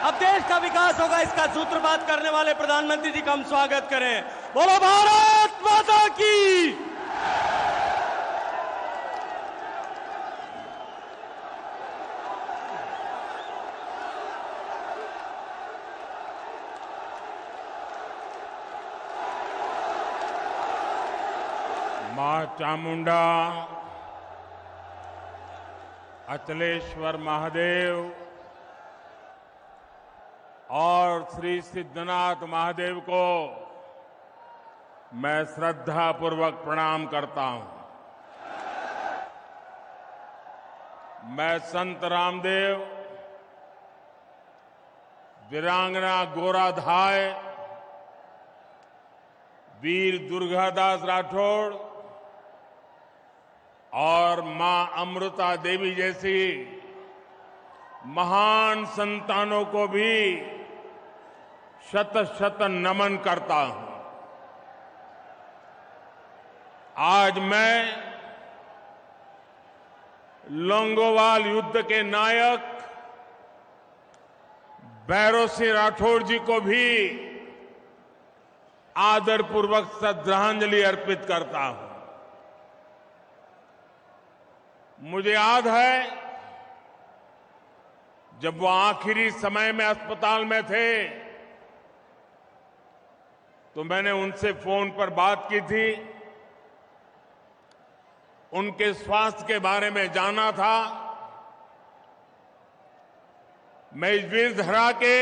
अब देश का विकास होगा, इसका सूत्रपात करने वाले प्रधानमंत्री जी का हम स्वागत करें। बोलो भारत माता की। मां चामुंडा, अचलेश्वर महादेव और श्री सिद्धनाथ महादेव को मैं श्रद्धापूर्वक प्रणाम करता हूं। मैं संत रामदेव, वीरांगना गोराधाय, वीर दुर्गादास राठौड़ और मां अमृता देवी जैसी महान संतानों को भी शत शत नमन करता हूं। आज मैं लोंगोवाल युद्ध के नायक भैरों सिंह राठौड़ जी को भी आदरपूर्वक श्रद्धांजलि अर्पित करता हूं। मुझे याद है जब वो आखिरी समय में अस्पताल में थे तो मैंने उनसे फोन पर बात की थी, उनके स्वास्थ्य के बारे में जाना था। मैं इस वीर धरा के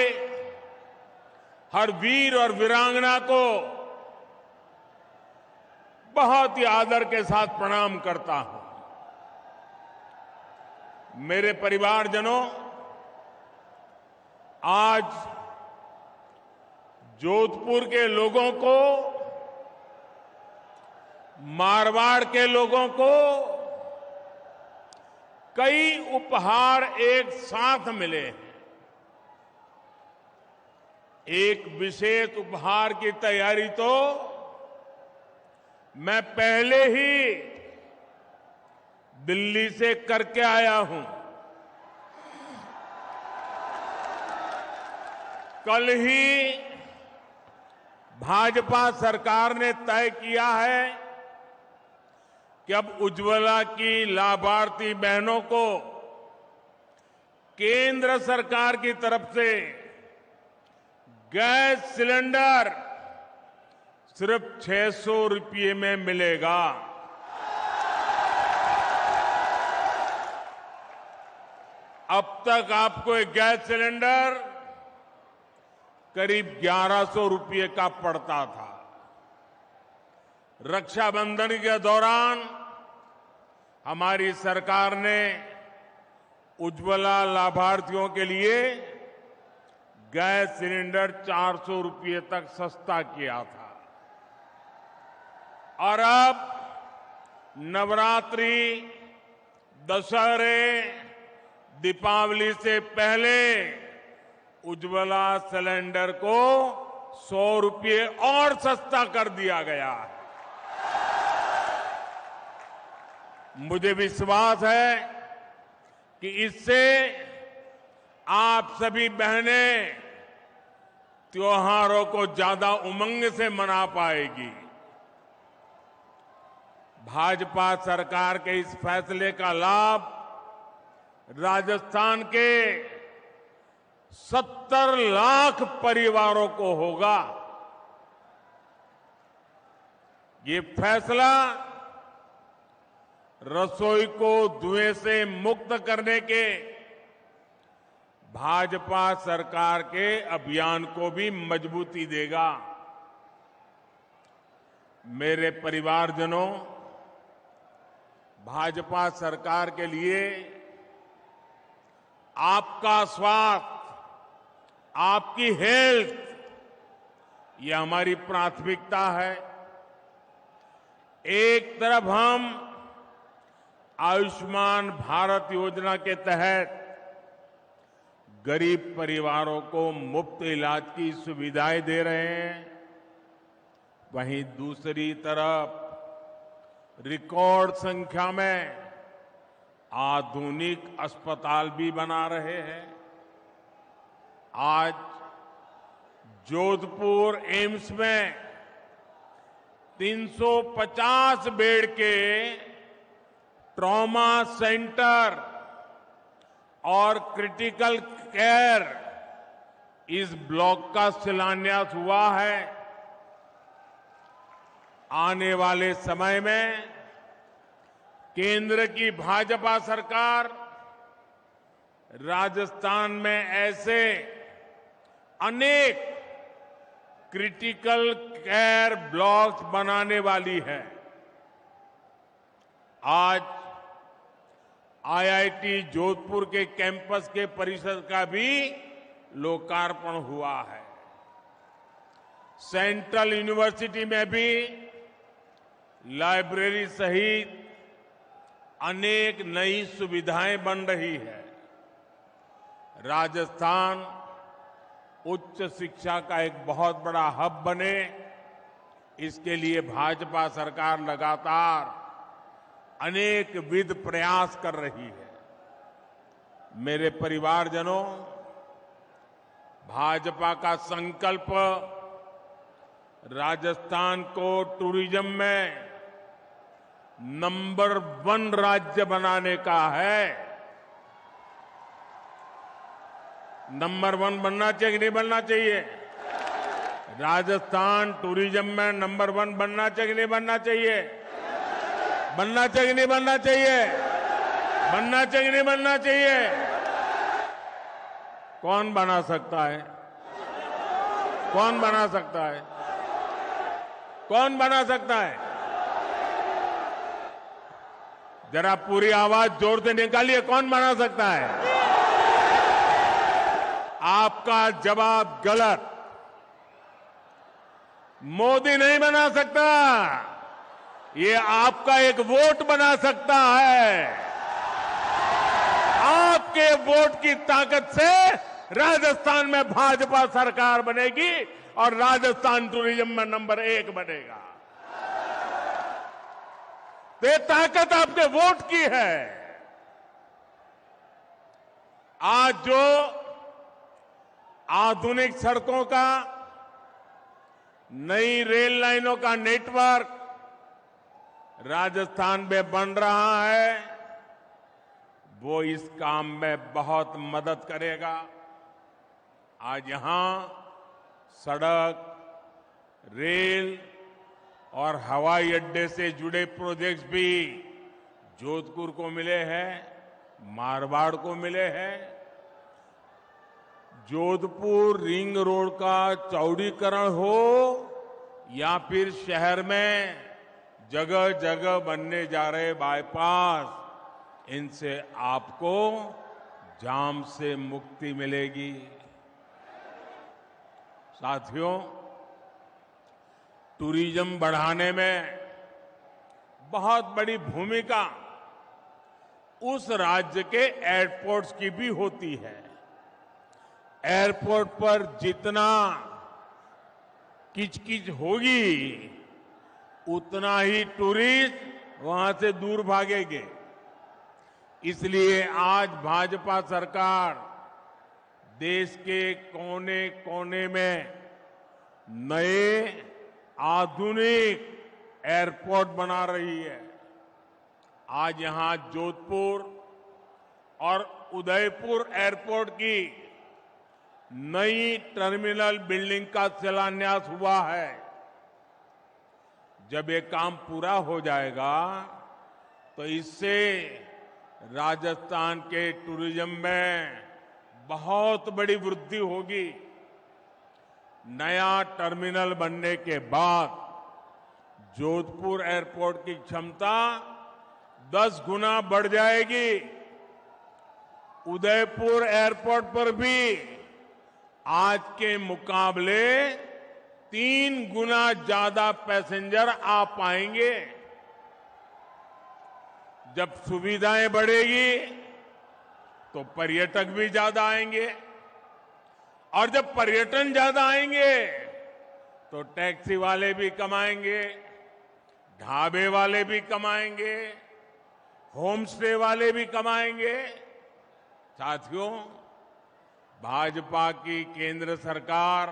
हर वीर और वीरांगना को बहुत ही आदर के साथ प्रणाम करता हूं। मेरे परिवारजनों, आज जोधपुर के लोगों को, मारवाड़ के लोगों को कई उपहार एक साथ मिले हैं। एक विशेष उपहार की तैयारी तो मैं पहले ही दिल्ली से करके आया हूं। कल ही भाजपा सरकार ने तय किया है कि अब उज्ज्वला की लाभार्थी बहनों को केंद्र सरकार की तरफ से गैस सिलेंडर सिर्फ 600 रुपये में मिलेगा। अब तक आपको एक गैस सिलेंडर करीब 1100 रुपये का पड़ता था। रक्षाबंधन के दौरान हमारी सरकार ने उज्ज्वला लाभार्थियों के लिए गैस सिलेंडर 400 रुपये तक सस्ता किया था। और अब नवरात्रि, दशहरे, दीपावली से पहले उज्ज्वला सिलेंडर को 100 रुपये और सस्ता कर दिया गया है। मुझे विश्वास है कि इससे आप सभी बहनें त्योहारों को ज्यादा उमंग से मना पाएगी। भाजपा सरकार के इस फैसले का लाभ राजस्थान के 70 लाख परिवारों को होगा। ये फैसला रसोई को धुएं से मुक्त करने के भाजपा सरकार के अभियान को भी मजबूती देगा। मेरे परिवारजनों, भाजपा सरकार के लिए आपका स्वास्थ्य, आपकी हेल्थ, ये हमारी प्राथमिकता है। एक तरफ हम आयुष्मान भारत योजना के तहत गरीब परिवारों को मुफ्त इलाज की सुविधाएं दे रहे हैं, वहीं दूसरी तरफ रिकॉर्ड संख्या में आधुनिक अस्पताल भी बना रहे हैं। आज जोधपुर एम्स में 350 बेड के ट्रॉमा सेंटर और क्रिटिकल केयर इस ब्लॉक का शिलान्यास हुआ है। आने वाले समय में केंद्र की भाजपा सरकार राजस्थान में ऐसे अनेक क्रिटिकल केयर ब्लॉक्स बनाने वाली है। आज आईआईटी जोधपुर के कैंपस के परिसर का भी लोकार्पण हुआ है। सेंट्रल यूनिवर्सिटी में भी लाइब्रेरी सहित अनेक नई सुविधाएं बन रही है। राजस्थान उच्च शिक्षा का एक बहुत बड़ा हब बने, इसके लिए भाजपा सरकार लगातार अनेक विध प्रयास कर रही है। मेरे परिवारजनों, भाजपा का संकल्प राजस्थान को टूरिज्म में नंबर 1 राज्य बनाने का है। नंबर 1 बनना चाहिए कि नहीं बनना चाहिए? राजस्थान टूरिज्म में नंबर 1 बनना चाहिए कि नहीं बनना चाहिए? बनना चाहिए कि नहीं बनना चाहिए? बनना चाहिए कि नहीं बनना चाहिए? कौन बना सकता है? कौन बना सकता है? कौन बना सकता है? जरा पूरी आवाज जोर से निकालिए, कौन बना सकता है? आपका जवाब गलत। मोदी नहीं बना सकता। ये आपका एक वोट बना सकता है। आपके वोट की ताकत से राजस्थान में भाजपा सरकार बनेगी और राजस्थान टूरिज्म में नंबर 1 बनेगा। तो ये ताकत आपके वोट की है। आज जो आधुनिक सड़कों का, नई रेल लाइनों का नेटवर्क राजस्थान में बन रहा है, वो इस काम में बहुत मदद करेगा। आज यहां सड़क, रेल और हवाई अड्डे से जुड़े प्रोजेक्ट्स भी जोधपुर को मिले हैं, मारवाड़ को मिले हैं। जोधपुर रिंग रोड का चौड़ीकरण हो या फिर शहर में जगह जगह बनने जा रहे बाईपास, इनसे आपको जाम से मुक्ति मिलेगी। साथियों, टूरिज्म बढ़ाने में बहुत बड़ी भूमिका उस राज्य के एयरपोर्ट्स की भी होती है। एयरपोर्ट पर जितना किचकिच होगी, उतना ही टूरिस्ट वहां से दूर भागेंगे। इसलिए आज भाजपा सरकार देश के कोने कोने में नए आधुनिक एयरपोर्ट बना रही है। आज यहां जोधपुर और उदयपुर एयरपोर्ट की नई टर्मिनल बिल्डिंग का शिलान्यास हुआ है। जब ये काम पूरा हो जाएगा तो इससे राजस्थान के टूरिज्म में बहुत बड़ी वृद्धि होगी। नया टर्मिनल बनने के बाद जोधपुर एयरपोर्ट की क्षमता 10 गुना बढ़ जाएगी। उदयपुर एयरपोर्ट पर भी आज के मुकाबले 3 गुना ज्यादा पैसेंजर आ पाएंगे। जब सुविधाएं बढ़ेगी तो पर्यटक भी ज्यादा आएंगे, और जब पर्यटन ज्यादा आएंगे तो टैक्सी वाले भी कमाएंगे, ढाबे वाले भी कमाएंगे, होम स्टे वाले भी कमाएंगे। साथियों, भाजपा की केंद्र सरकार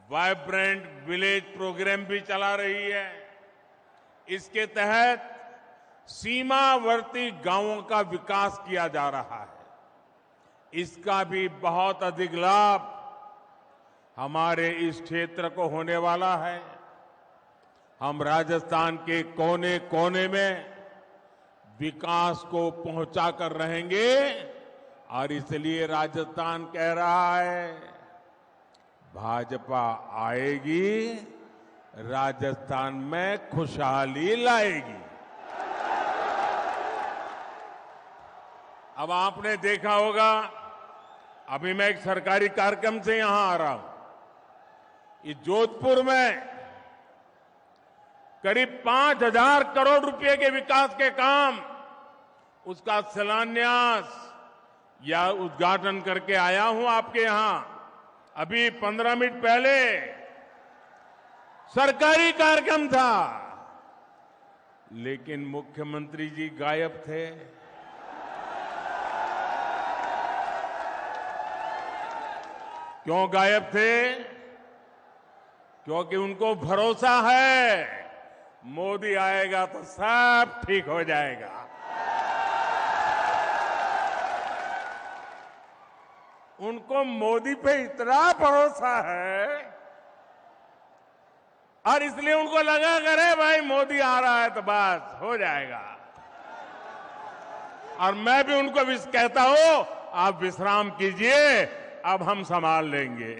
वाइब्रेंट विलेज प्रोग्राम भी चला रही है। इसके तहत सीमावर्ती गांवों का विकास किया जा रहा है। इसका भी बहुत अधिक लाभ हमारे इस क्षेत्र को होने वाला है। हम राजस्थान के कोने कोने में विकास को पहुंचा कर रहेंगे और इसलिए राजस्थान कह रहा है भाजपा आएगी, राजस्थान में खुशहाली लाएगी। अब आपने देखा होगा, अभी मैं एक सरकारी कार्यक्रम से यहां आ रहा हूं। इस जोधपुर में करीब 5,000 करोड़ रुपए के विकास के काम, उसका शिलान्यास या उद्घाटन करके आया हूं आपके यहां। अभी 15 मिनट पहले सरकारी कार्यक्रम था, लेकिन मुख्यमंत्री जी गायब थे। क्यों गायब थे? क्योंकि उनको भरोसा है मोदी आएगा तो सब ठीक हो जाएगा। उनको मोदी पे इतना भरोसा है और इसलिए उनको लगा करे भाई मोदी आ रहा है तो बस हो जाएगा। और मैं भी उनको कहता हूं आप विश्राम कीजिए, अब हम संभाल लेंगे।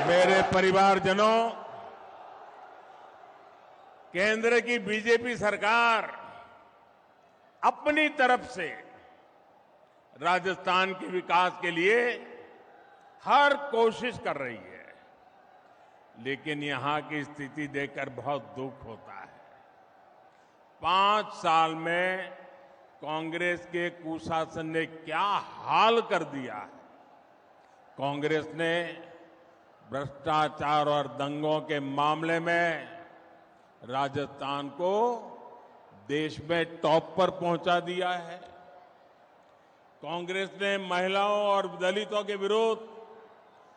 मेरे परिवारजनों, केंद्र की बीजेपी सरकार अपनी तरफ से राजस्थान के विकास के लिए हर कोशिश कर रही है, लेकिन यहां की स्थिति देखकर बहुत दुख होता है। 5 साल में कांग्रेस के कुशासन ने क्या हाल कर दिया है। कांग्रेस ने भ्रष्टाचार और दंगों के मामले में राजस्थान को देश में टॉप पर पहुंचा दिया है। कांग्रेस ने महिलाओं और दलितों के विरुद्ध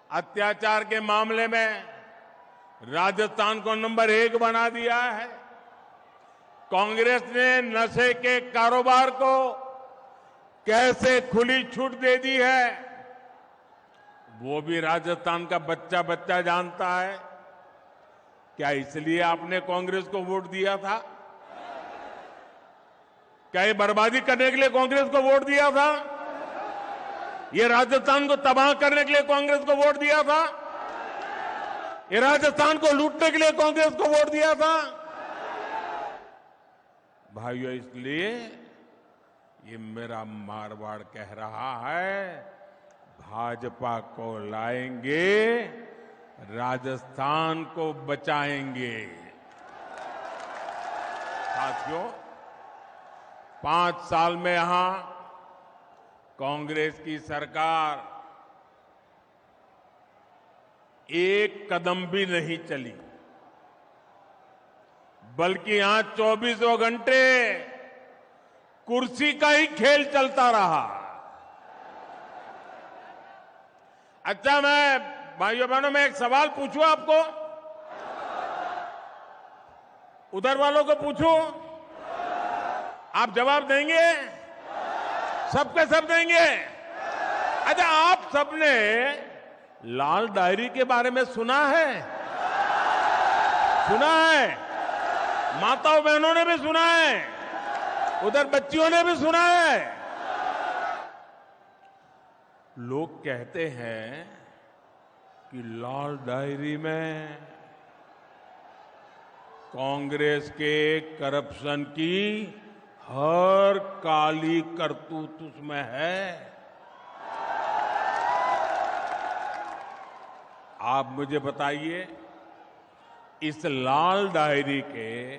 अत्याचार के मामले में राजस्थान को नंबर 1 बना दिया है। कांग्रेस ने नशे के कारोबार को कैसे खुली छूट दे दी है, वो भी राजस्थान का बच्चा बच्चा जानता है। क्या इसलिए आपने कांग्रेस को वोट दिया था? क्या ये बर्बादी करने के लिए कांग्रेस को वोट दिया था? ये राजस्थान को तबाह करने के लिए कांग्रेस को वोट दिया था? ये राजस्थान को लूटने के लिए कांग्रेस को वोट दिया था? भाइयों, इसलिए ये मेरा मारवाड़ कह रहा है भाजपा को लाएंगे, राजस्थान को बचाएंगे। साथियों, 5 साल में यहां कांग्रेस की सरकार एक कदम भी नहीं चली, बल्कि यहां 24 घंटे कुर्सी का ही खेल चलता रहा। अच्छा, मैं भाइयों बहनों में एक सवाल पूछूं आपको, उधर वालों को पूछूं, आप जवाब देंगे? सबके सब देंगे? अच्छा, आप सबने लाल डायरी के बारे में सुना है? सुना है? माताओं बहनों ने भी सुना है, उधर बच्चियों ने भी सुना है। लोग कहते हैं कि लाल डायरी में कांग्रेस के करप्शन की हर काली करतूत उसमें है। आप मुझे बताइए, इस लाल डायरी के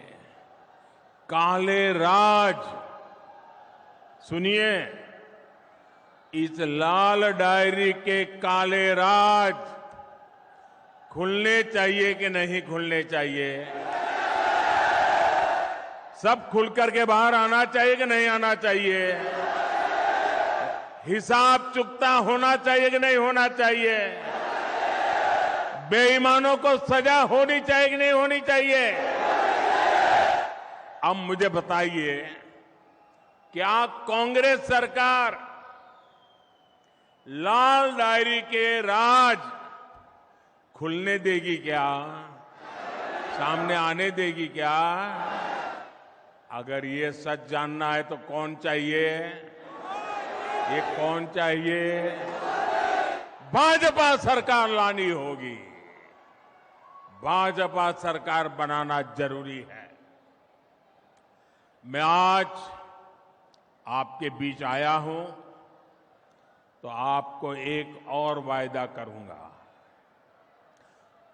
काले राज सुनिए, इस लाल डायरी के काले राज खुलने चाहिए कि नहीं खुलने चाहिए? सब खुल करके बाहर आना चाहिए कि नहीं आना चाहिए? हिसाब चुकता होना चाहिए कि नहीं होना चाहिए? बेईमानों को सजा होनी चाहिए कि नहीं होनी चाहिए? अब मुझे बताइए, क्या कांग्रेस सरकार लाल डायरी के राज खुलने देगी क्या? सामने आने देगी क्या? अगर ये सच जानना है तो कौन चाहिए? ये कौन चाहिए? भाजपा सरकार लानी होगी। भाजपा सरकार बनाना जरूरी है। मैं आज आपके बीच आया हूं तो आपको एक और वायदा करूंगा।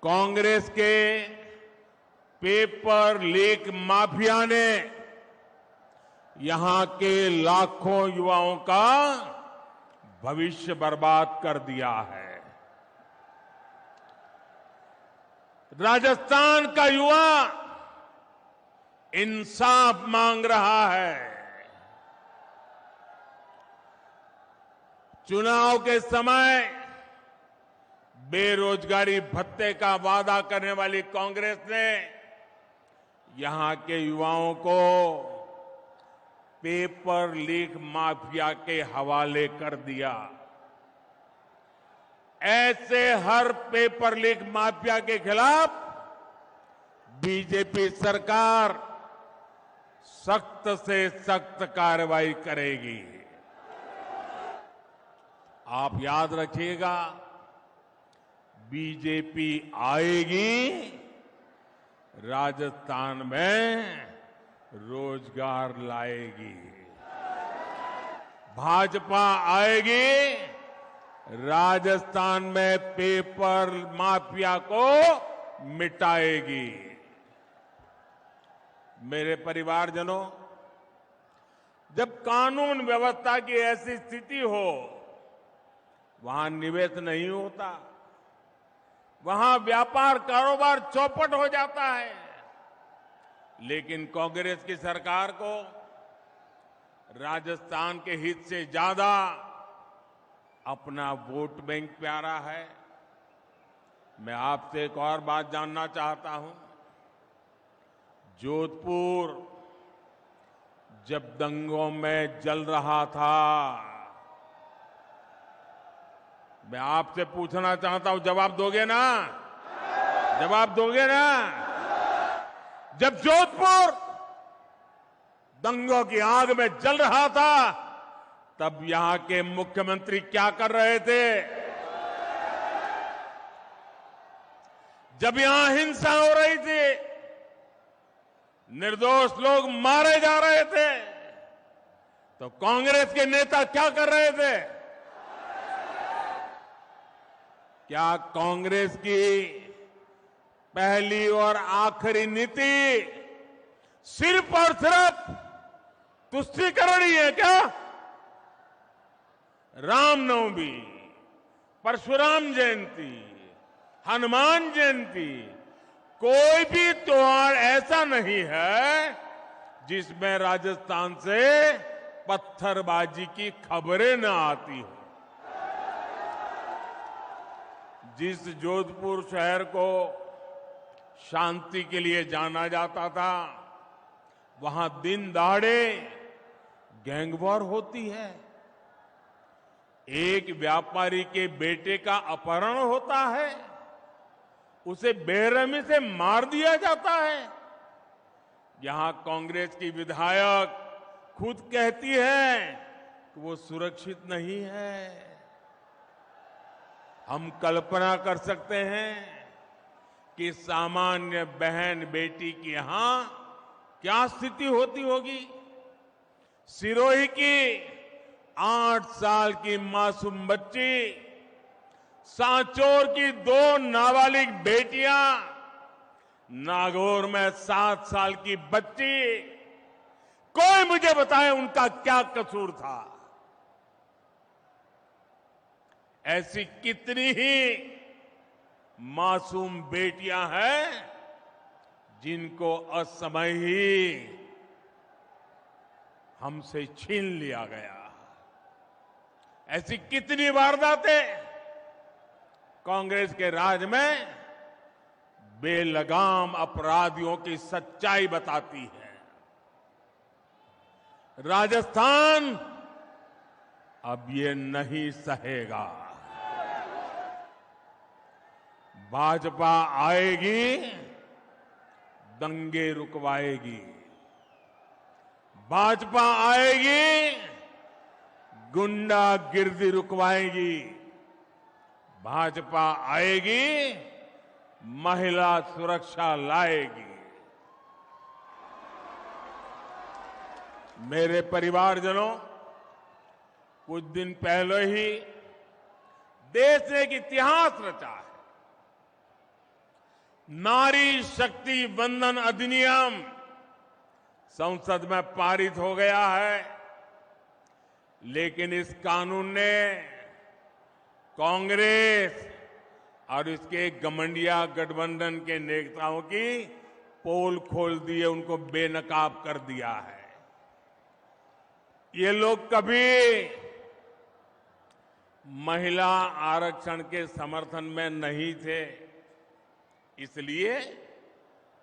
कांग्रेस के पेपर लीक माफिया ने यहां के लाखों युवाओं का भविष्य बर्बाद कर दिया है। राजस्थान का युवा इंसाफ मांग रहा है। चुनाव के समय बेरोजगारी भत्ते का वादा करने वाली कांग्रेस ने यहां के युवाओं को पेपर लीक माफिया के हवाले कर दिया। ऐसे हर पेपर लीक माफिया के खिलाफ बीजेपी सरकार सख्त से सख्त कार्रवाई करेगी। आप याद रखिएगा, बीजेपी आएगी, राजस्थान में रोजगार लाएगी। भाजपा आएगी, राजस्थान में पेपर माफिया को मिटाएगी। मेरे परिवारजनों, जब कानून व्यवस्था की ऐसी स्थिति हो, वहां निवेश नहीं होता, वहां व्यापार कारोबार चौपट हो जाता है। लेकिन कांग्रेस की सरकार को राजस्थान के हित से ज्यादा अपना वोट बैंक प्यारा है। मैं आपसे एक और बात जानना चाहता हूं। जोधपुर जब दंगों में जल रहा था, मैं आपसे पूछना चाहता हूं, जवाब दोगे ना? जवाब दोगे ना? जब जोधपुर दंगों की आग में जल रहा था, तब यहां के मुख्यमंत्री क्या कर रहे थे? जब यहां हिंसा हो रही थी, निर्दोष लोग मारे जा रहे थे, तो कांग्रेस के नेता क्या कर रहे थे? क्या कांग्रेस की पहली और आखिरी नीति सिर्फ और सिर्फ तुष्टीकरण ही है क्या? रामनवमी, परशुराम जयंती, हनुमान जयंती, कोई भी त्योहार ऐसा नहीं है जिसमें राजस्थान से पत्थरबाजी की खबरें न आती हो। जिस जोधपुर शहर को शांति के लिए जाना जाता था, वहां दिन दहाड़े गैंगवॉर होती है। एक व्यापारी के बेटे का अपहरण होता है, उसे बेरहमी से मार दिया जाता है। यहां कांग्रेस की विधायक खुद कहती है कि वो सुरक्षित नहीं है। हम कल्पना कर सकते हैं कि सामान्य बहन बेटी की यहां क्या स्थिति होती होगी। सिरोही की 8 साल की मासूम बच्ची, सांचौर की 2 नाबालिग बेटियां, नागौर में 7 साल की बच्ची, कोई मुझे बताए उनका क्या कसूर था? ऐसी कितनी ही मासूम बेटियां हैं जिनको असमय ही हमसे छीन लिया गया। ऐसी कितनी वारदातें कांग्रेस के राज में बेलगाम अपराधियों की सच्चाई बताती है। राजस्थान अब ये नहीं सहेगा। भाजपा आएगी, दंगे रुकवाएगी। भाजपा आएगी, गुंडागिर्दी रुकवाएगी। भाजपा आएगी, महिला सुरक्षा लाएगी। मेरे परिवारजनों, कुछ दिन पहले ही देश ने एक इतिहास रचा है। नारी शक्ति वंदन अधिनियम संसद में पारित हो गया है, लेकिन इस कानून ने कांग्रेस और इसके घमंडिया गठबंधन के नेताओं की पोल खोल दी है, उनको बेनकाब कर दिया है। ये लोग कभी महिला आरक्षण के समर्थन में नहीं थे, इसलिए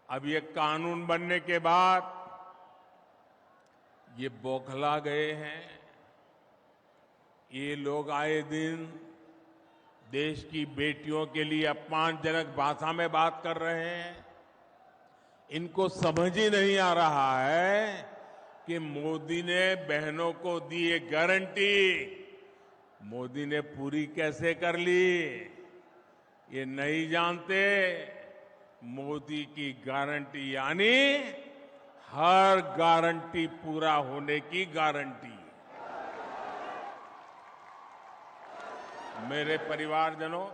अब ये कानून बनने के बाद ये बौखला गए हैं। ये लोग आए दिन देश की बेटियों के लिए अपमानजनक भाषा में बात कर रहे हैं। इनको समझ ही नहीं आ रहा है कि मोदी ने बहनों को दी ये गारंटी मोदी ने पूरी कैसे कर ली। ये नहीं जानते मोदी की गारंटी यानी हर गारंटी पूरा होने की गारंटी। मेरे परिवारजनों,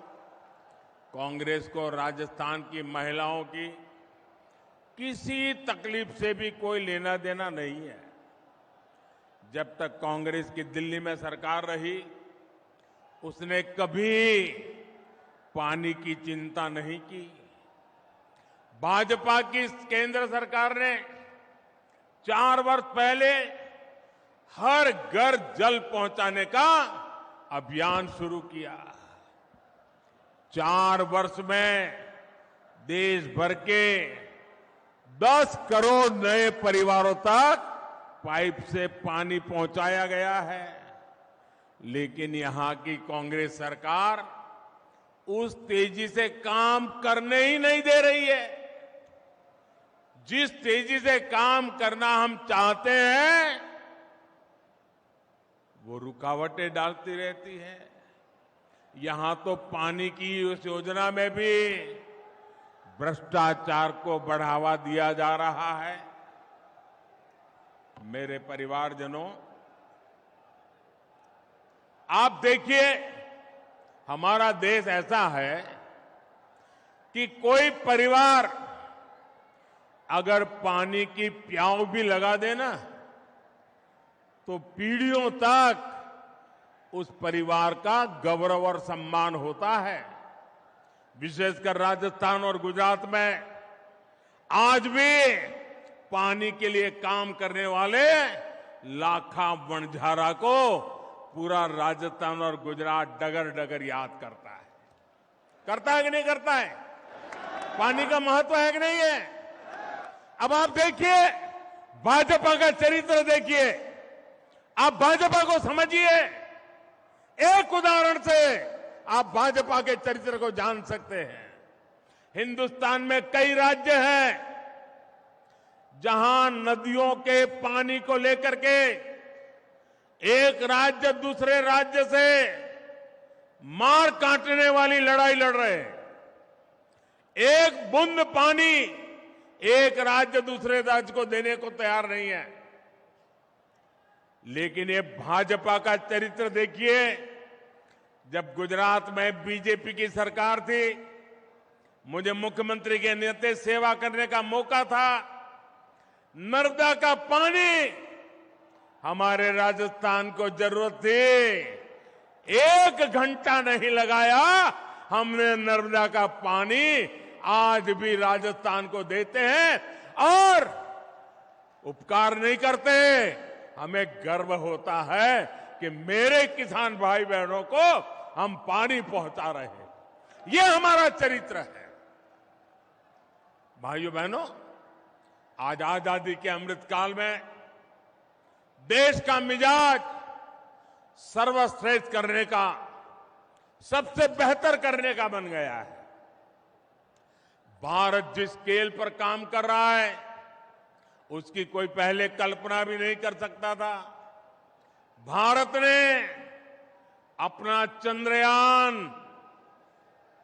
कांग्रेस को राजस्थान की महिलाओं की किसी तकलीफ से भी कोई लेना देना नहीं है। जब तक कांग्रेस की दिल्ली में सरकार रही, उसने कभी पानी की चिंता नहीं की। भाजपा की केंद्र सरकार ने 4 वर्ष पहले हर घर जल पहुंचाने का अभियान शुरू किया। 4 वर्ष में देश भर के 10 करोड़ नए परिवारों तक पाइप से पानी पहुंचाया गया है। लेकिन यहां की कांग्रेस सरकार उस तेजी से काम करने ही नहीं दे रही है। जिस तेजी से काम करना हम चाहते हैं, वो रुकावटें डालती रहती है। यहां तो पानी की उस योजना में भी भ्रष्टाचार को बढ़ावा दिया जा रहा है। मेरे परिवारजनों, आप देखिए, हमारा देश ऐसा है कि कोई परिवार अगर पानी की प्याऊ भी लगा देना तो पीढ़ियों तक उस परिवार का गौरव और सम्मान होता है। विशेषकर राजस्थान और गुजरात में आज भी पानी के लिए काम करने वाले लाखा वणझारा को पूरा राजस्थान और गुजरात डगर डगर याद करता है। करता है कि नहीं करता है? पानी का महत्व है कि नहीं है? अब आप देखिए, भाजपा का चरित्र देखिए, आप भाजपा को समझिए। एक उदाहरण से आप भाजपा के चरित्र को जान सकते हैं। हिंदुस्तान में कई राज्य हैं जहां नदियों के पानी को लेकर के एक राज्य दूसरे राज्य से मार काटने वाली लड़ाई लड़ रहे हैं। एक बूंद पानी एक राज्य दूसरे राज्य को देने को तैयार नहीं है। लेकिन ये भाजपा का चरित्र देखिए। जब गुजरात में बीजेपी की सरकार थी, मुझे मुख्यमंत्री के नाते सेवा करने का मौका था। नर्मदा का पानी हमारे राजस्थान को जरूरत थी, एक घंटा नहीं लगाया, हमने नर्मदा का पानी आज भी राजस्थान को देते हैं और उपकार नहीं करते। हमें गर्व होता है कि मेरे किसान भाई बहनों को हम पानी पहुंचा रहे हैं। ये हमारा चरित्र है। भाइयों बहनों, आज आजादी के अमृत काल में देश का मिजाज सर्वश्रेष्ठ करने का, सबसे बेहतर करने का बन गया है। भारत जिस स्केल पर काम कर रहा है उसकी कोई पहले कल्पना भी नहीं कर सकता था। भारत ने अपना चंद्रयान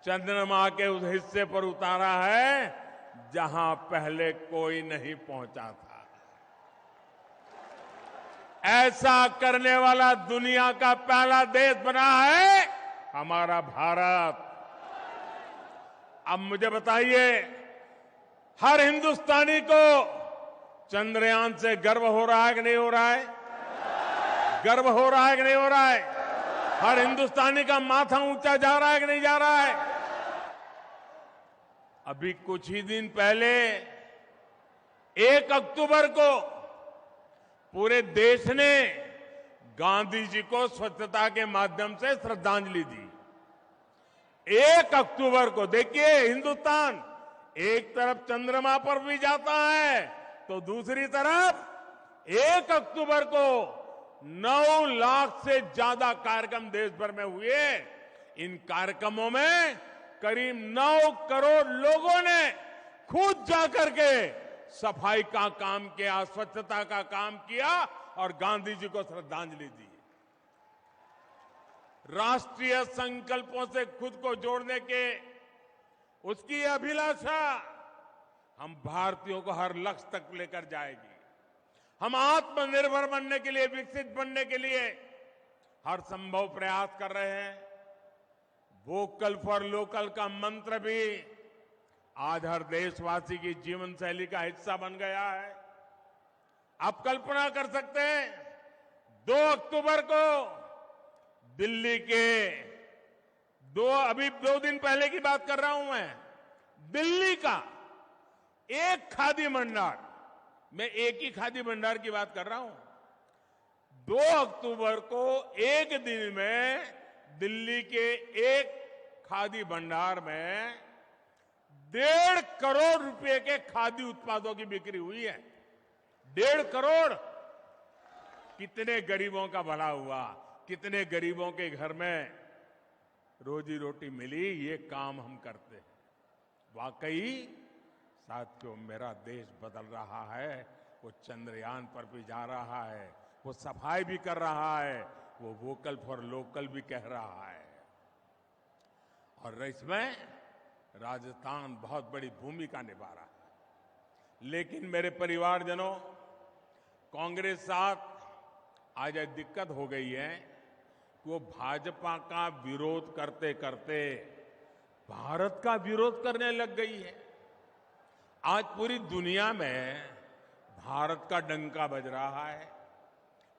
चंद्रमा के उस हिस्से पर उतारा है जहां पहले कोई नहीं पहुंचा था। ऐसा करने वाला दुनिया का पहला देश बना है हमारा भारत। अब मुझे बताइए, हर हिंदुस्तानी को चंद्रयान से गर्व हो रहा है कि नहीं हो रहा है? गर्व हो रहा है कि नहीं हो रहा है? हर हिंदुस्तानी का माथा ऊंचा जा रहा है कि नहीं जा रहा है? अभी कुछ ही दिन पहले 1 अक्टूबर को पूरे देश ने गांधी जी को स्वच्छता के माध्यम से श्रद्धांजलि दी। 1 अक्टूबर को देखिए, हिंदुस्तान एक तरफ चंद्रमा पर भी जाता है तो दूसरी तरफ 1 अक्टूबर को 9 लाख से ज्यादा कार्यक्रम देश भर में हुए। इन कार्यक्रमों में करीब 9 करोड़ लोगों ने खुद जाकर के सफाई का काम किया, स्वच्छता का काम किया और गांधी जी को श्रद्धांजलि दी। राष्ट्रीय संकल्पों से खुद को जोड़ने के उसकी अभिलाषा हम भारतीयों को हर लक्ष्य तक लेकर जाएगी। हम आत्मनिर्भर बनने के लिए, विकसित बनने के लिए हर संभव प्रयास कर रहे हैं। वोकल फॉर लोकल का मंत्र भी आज हर देशवासी की जीवन शैली का हिस्सा बन गया है। आप कल्पना कर सकते हैं, 2 अक्टूबर को दिल्ली के अभी 2 दिन पहले की बात कर रहा हूं मैं, दिल्ली का एक खादी भंडार, मैं एक ही खादी भंडार की बात कर रहा हूं, 2 अक्टूबर को एक दिन में दिल्ली के एक खादी भंडार में 1.5 करोड़ रुपए के खादी उत्पादों की बिक्री हुई है। 1.5 करोड़। कितने गरीबों का भला हुआ, कितने गरीबों के घर में रोजी रोटी मिली। ये काम हम करते हैं। वाकई साथियों, मेरा देश बदल रहा है। वो चंद्रयान पर भी जा रहा है, वो सफाई भी कर रहा है, वो वोकल फॉर लोकल भी कह रहा है। और इसमें राजस्थान बहुत बड़ी भूमिका निभा रहा है। लेकिन मेरे परिवारजनों, कांग्रेस साथ आज एक दिक्कत हो गई है कि वो भाजपा का विरोध करते करते भारत का विरोध करने लग गई है। आज पूरी दुनिया में भारत का डंका बज रहा है,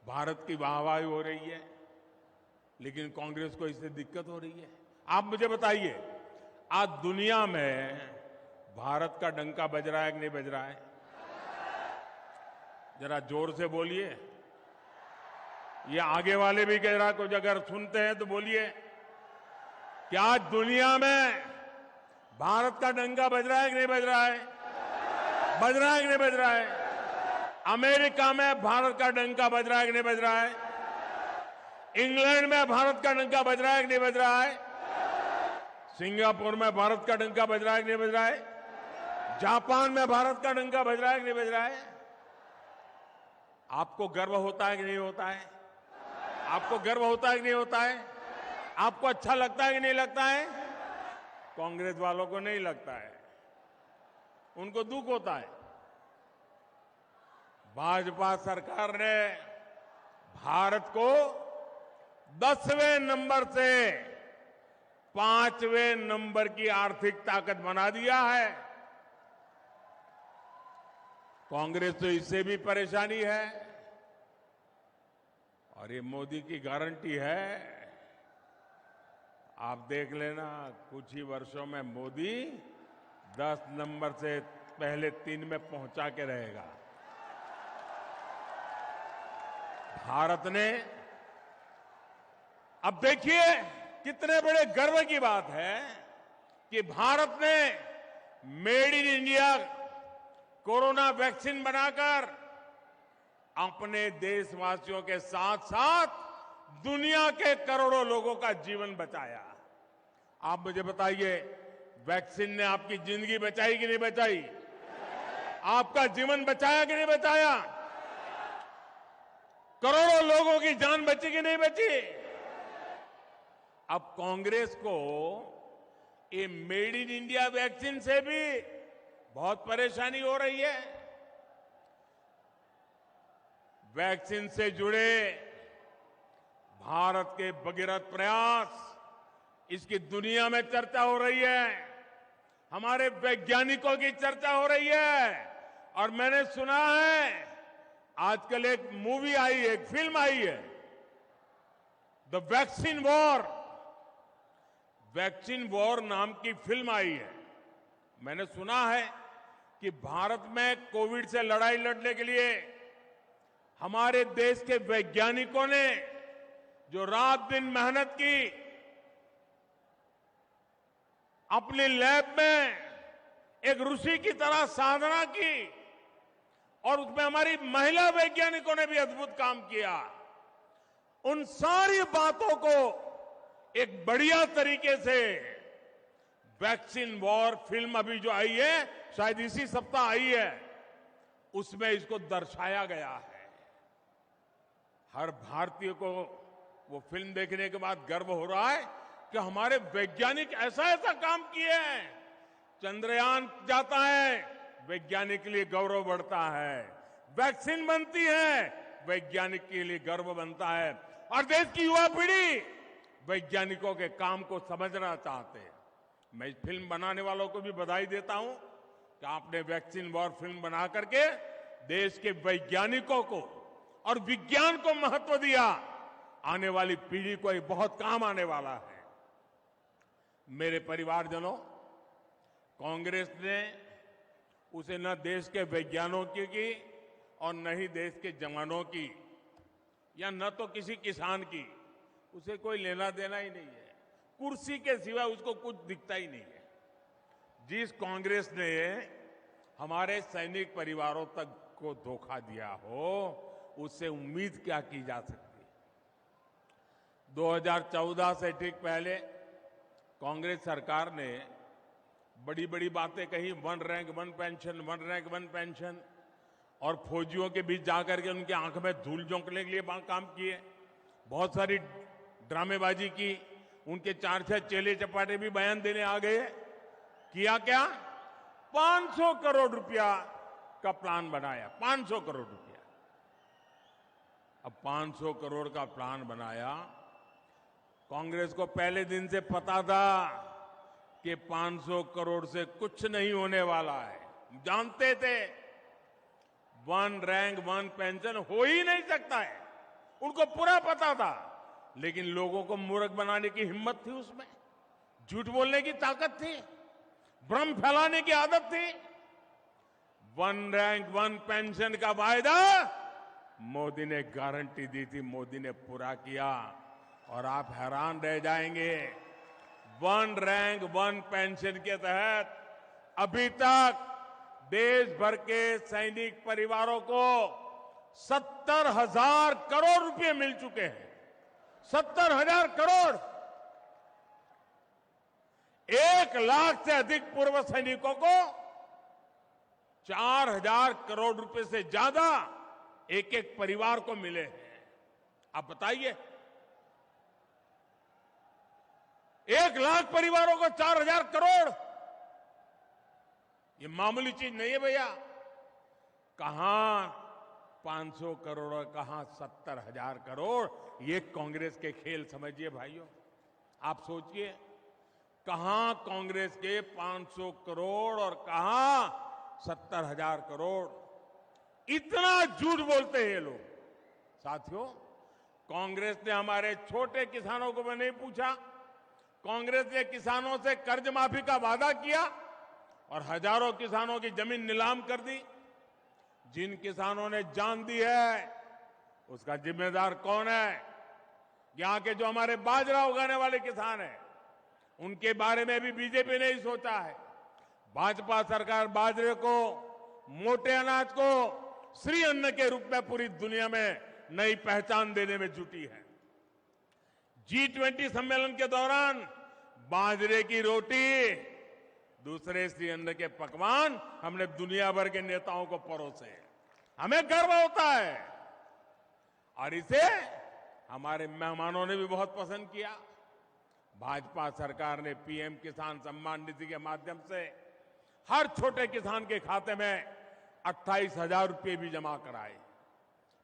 भारत की वाहवाही हो रही है, लेकिन कांग्रेस को इससे दिक्कत हो रही है। आप मुझे बताइए, आज दुनिया में भारत का डंका बज रहा है कि नहीं बज रहा है? जरा जोर से बोलिए। ये आगे वाले भी कह रहा, कुछ अगर सुनते हैं तो बोलिए। क्या आज दुनिया में भारत का डंका बज रहा है कि नहीं बज रहा है? बज रहा है कि नहीं बज रहा है? अमेरिका में भारत का डंका बज रहा है कि नहीं बज रहा है? इंग्लैंड में भारत का डंका बज रहा है कि नहीं बज रहा है? सिंगापुर में भारत का डंका बज रहा है कि नहीं बज रहा है? जापान में भारत का डंका बज रहा है कि नहीं बज रहा है? आपको गर्व होता है कि नहीं होता है? आपको गर्व होता है कि नहीं होता है? आपको अच्छा लगता है कि नहीं लगता है? कांग्रेस वालों को नहीं लगता है, उनको दुख होता है। भाजपा सरकार ने भारत को 10वें नंबर से 5वें नंबर की आर्थिक ताकत बना दिया है। कांग्रेस तो इससे भी परेशानी है। और ये मोदी की गारंटी है आप देख लेना कुछ ही वर्षों में मोदी 10 नंबर से पहले 3 में पहुंचा के रहेगा। भारत ने अब देखिए कितने बड़े गर्व की बात है कि भारत ने made in India corona vaccine बनाकर अपने देशवासियों के साथ साथ दुनिया के करोड़ों लोगों का जीवन बचाया। आप मुझे बताइए, वैक्सीन ने आपकी जिंदगी बचाई कि नहीं बचाई? आपका जीवन बचाया कि नहीं बचाया? करोड़ों लोगों की जान बची कि नहीं बची? अब कांग्रेस को ये मेड इन इंडिया वैक्सीन से भी बहुत परेशानी हो रही है। वैक्सीन से जुड़े भारत के भगीरथ प्रयास, इसकी दुनिया में चर्चा हो रही है, हमारे वैज्ञानिकों की चर्चा हो रही है। और मैंने सुना है आजकल एक मूवी आई है, एक फिल्म आई है, the vaccine war. Vaccine war नाम की फिल्म आई है। मैंने सुना है कि भारत में कोविड से लड़ाई लड़ने के लिए हमारे देश के वैज्ञानिकों ने जो रात दिन मेहनत की, अपनी लैब में एक ऋषि की तरह साधना की, और उसमें हमारी महिला वैज्ञानिकों ने भी अद्भुत काम किया। उन सारी बातों को एक बढ़िया तरीके से वैक्सीन वॉर फिल्म अभी जो आई है, शायद इसी सप्ताह आई है, उसमें इसको दर्शाया गया है। हर भारतीय को वो फिल्म देखने के बाद गर्व हो रहा है कि हमारे वैज्ञानिक ऐसा ऐसा काम किए हैं। चंद्रयान जाता है, वैज्ञानिक के लिए गौरव बढ़ता है। वैक्सीन बनती है, वैज्ञानिक के लिए गर्व बनता है। और देश की युवा पीढ़ी वैज्ञानिकों के काम को समझना चाहते हैं। मैं इस फिल्म बनाने वालों को भी बधाई देता हूं कि आपने वैक्सीन वॉर फिल्म बना करके देश के वैज्ञानिकों को और विज्ञान को महत्व दिया। आने वाली पीढ़ी को ये बहुत काम आने वाला है। मेरे परिवारजनों, कांग्रेस ने उसे न देश के वैज्ञानिकों की और न ही देश के जवानों की, या न तो किसी किसान की, उसे कोई लेना देना ही नहीं है। कुर्सी के सिवा उसको कुछ दिखता ही नहीं है। जिस कांग्रेस ने हमारे सैनिक परिवारों तक को धोखा दिया हो, उससे उम्मीद क्या की जा सकती? 2014 से ठीक पहले कांग्रेस सरकार ने बड़ी बड़ी बातें कही, 1 रैंक 1 पेंशन, 1 रैंक 1 पेंशन, और फौजियों के बीच जाकर के उनकी आंख में धूल झोंकने के लिए काम किए। बहुत सारी ड्रामेबाजी की, उनके 4-6 चेले चपाटे भी बयान देने आ गए। किया क्या? 500 करोड़ रुपया का प्लान बनाया, 500 करोड़ रुपया। अब 500 करोड़ का प्लान बनाया। कांग्रेस को पहले दिन से पता था कि 500 करोड़ से कुछ नहीं होने वाला है। जानते थे 1 रैंक 1 पेंशन हो ही नहीं सकता है, उनको पूरा पता था। लेकिन लोगों को मूर्ख बनाने की हिम्मत थी, उसमें झूठ बोलने की ताकत थी, भ्रम फैलाने की आदत थी। 1 रैंक 1 पेंशन का वायदा मोदी ने गारंटी दी थी, मोदी ने पूरा किया। और आप हैरान रह जाएंगे, 1 रैंक 1 पेंशन के तहत अभी तक देश भर के सैनिक परिवारों को 70,000 करोड़ रुपए मिल चुके हैं। 70,000 करोड़। 1 लाख से अधिक पूर्व सैनिकों को 4,000 करोड़ रुपए से ज्यादा एक एक परिवार को मिले हैं। आप बताइए, 1 लाख परिवारों को 4,000 करोड़, ये मामूली चीज नहीं है भैया। कहां 500 करोड़ और कहां 70,000 करोड़, ये कांग्रेस के खेल समझिए भाइयों। आप सोचिए, कहां कांग्रेस के 500 करोड़ और कहां 70,000 करोड़। इतना झूठ बोलते हैं ये लोग। साथियों, कांग्रेस ने हमारे छोटे किसानों को नहीं पूछा, कांग्रेस ने किसानों से कर्ज माफी का वादा किया और हजारों किसानों की जमीन नीलाम कर दी। जिन किसानों ने जान दी है उसका जिम्मेदार कौन है? यहां के जो हमारे बाजरा उगाने वाले किसान हैं, उनके बारे में भी बीजेपी ने ही सोचा है। भाजपा सरकार बाजरे को, मोटे अनाज को श्री अन्न के रूप में पूरी दुनिया में नई पहचान देने में जुटी है। G20 सम्मेलन के दौरान बाजरे की रोटी, दूसरे श्री अन्न के पकवान हमने दुनिया भर के नेताओं को परोसे। हमें गर्व होता है और इसे हमारे मेहमानों ने भी बहुत पसंद किया। भाजपा सरकार ने पीएम किसान सम्मान निधि के माध्यम से हर छोटे किसान के खाते में 28,000 रुपये भी जमा कराए।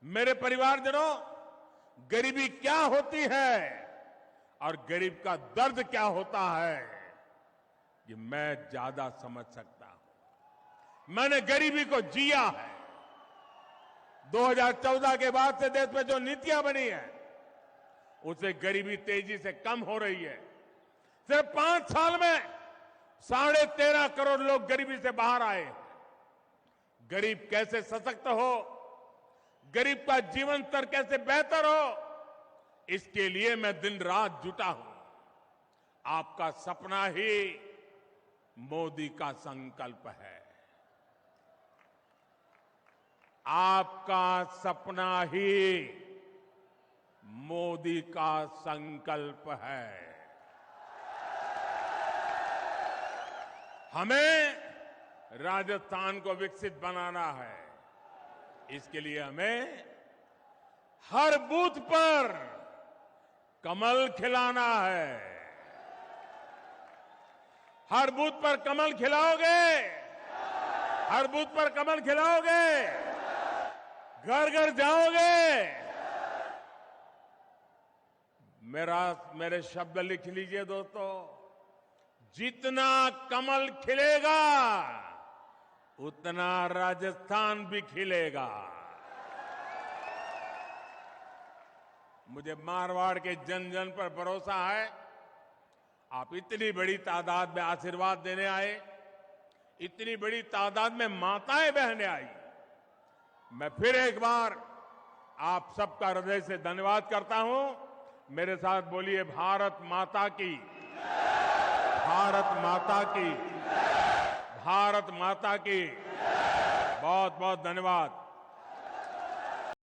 मेरे परिवारजनों, गरीबी क्या होती है और गरीब का दर्द क्या होता है, ये मैं ज्यादा समझ सकता हूं। मैंने गरीबी को जिया है। 2014 के बाद से देश में जो नीतियां बनी है, उससे गरीबी तेजी से कम हो रही है। सिर्फ 5 साल में 13.5 करोड़ लोग गरीबी से बाहर आए। गरीब कैसे सशक्त हो, गरीब का जीवन स्तर कैसे बेहतर हो, इसके लिए मैं दिन रात जुटा हूं। आपका सपना ही मोदी का संकल्प है। आपका सपना ही मोदी का संकल्प है। हमें राजस्थान को विकसित बनाना है। इसके लिए हमें हर बूथ पर कमल खिलाना है। हर बूथ पर कमल खिलाओगे? हर बूथ पर कमल खिलाओगे? घर घर जाओगे? मेरे शब्द लिख लीजिए दोस्तों। जितना कमल खिलेगा उतना राजस्थान भी खिलेगा। मुझे मारवाड़ के जन जन पर भरोसा है। आप इतनी बड़ी तादाद में आशीर्वाद देने आए, इतनी बड़ी तादाद में माताएं बहनें आई। मैं फिर एक बार आप सबका हृदय से धन्यवाद करता हूं। मेरे साथ बोलिए, भारत माता की, भारत माता की, भारत माता की। बहुत बहुत धन्यवाद।